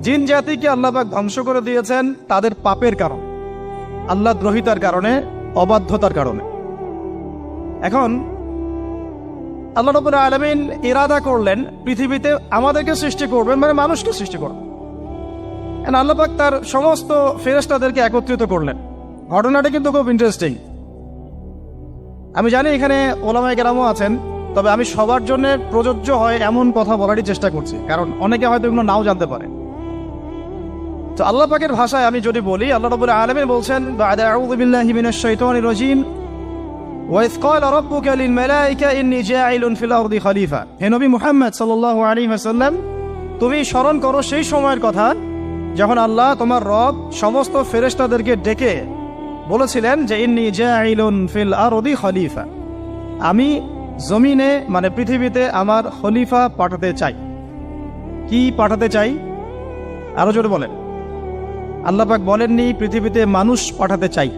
জিন জাতিকে আল্লাহ পাক ধ্বংস করে দিয়েছেন তাদের পাপের কারণে, আল্লাহ দ্রোহিতার কারণে, অবাধ্যতার কারণে। এখন আল্লাহ রাব্বুল আলামিন ইরাদা করলেন পৃথিবীতে আমাদেরকে সৃষ্টি করবেন, মানে মানুষকে সৃষ্টি করবেন। আল্লাহ পাক তার সমস্ত ফেরেশতাদেরকে একত্রিত করলেন। ঘটনাটা কিন্তু খুব ইন্টারেস্টিং। আমি জানি এখানে ওলামায়ে কেরামও আছেন, তবে আমি সবার জন্য প্রযোজ্য হয় এমন কথা বলারই চেষ্টা করছি, কারণ অনেকে হয়তো এগুলো নাও জানতে পারে। তো আল্লাহ পাকের ভাষায় আমি যদি বলি, আল্লাহ রাব্বুল আলামিন বলছেন, বা'দা আউযু বিল্লাহি মিনাশ শাইতানির রাজীম, ওয়া ইয ক্বালা রাব্বুকা লিল মালায়েকা ইন্নী জাঈলুন ফিল আরদি খলিফা। হে নবী মুহাম্মদ সাল্লাল্লাহু আলাইহি ওয়াসাল্লাম, তুমি স্মরণ করো সেই সময়ের কথা যখন আল্লাহ তোমার রব সমস্ত ফেরেশতাদেরকে ডেকে বলেছিলেন যে ইন্নী জাঈলুন ফিল আরদি খলিফা, আমি জমিনে মানে পৃথিবীতে আমার খলিফা পাঠাতে চাই। কি পাঠাতে চাই? আরো জোরে বলেন। আল্লাহ পাক বলেননি পৃথিবীতে মানুষ পাঠাতে চাই,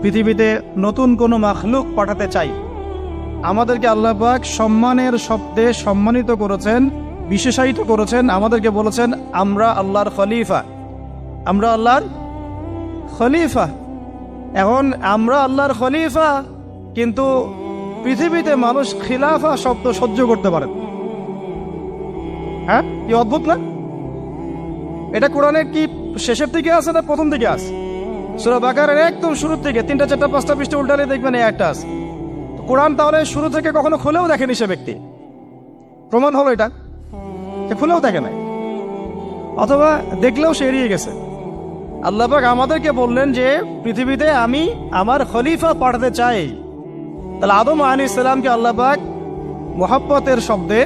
পৃথিবীতে নতুন কোনো মাখলুক পাঠাতে চাই। আমাদেরকে আল্লাহ পাক সম্মানের শব্দে সম্মানিত করেছেন, বিশেষায়িত করেছেন। আমাদেরকে বলেছেন আমরা আল্লাহর খলিফা, আমরা আল্লাহর খলিফা। এখন আমরা আল্লাহর খলিফা, কিন্তু পৃথিবীতে মানুষ খিলাফা শব্দ সহ্য করতে পারে। হ্যাঁ, কি অদ্ভুত না? এটা কোরআনের কি শেষের দিকে আছে না প্রথম দিকে আছে? সূরা বাকারার একদম শুরুর থেকে 3, 4, 5টা পৃষ্ঠা উল্টালে দেখবেন এই একটা আছে। কোরআন তাহলে শুরু থেকে কখনো খুলেও দেখেনি সে ব্যক্তি। প্রমাণ হলো এটা, খুলেও দেখে নাই, অথবা দেখলেও সে এড়িয়ে গেছে। আল্লাহ পাক আমাদেরকে বললেন যে পৃথিবীতে আমি আমার খলিফা পাঠাতে চাই। তাহলে আদম আলাইহিস সালামকে আল্লাহ পাক মুহাব্বতের শব্দে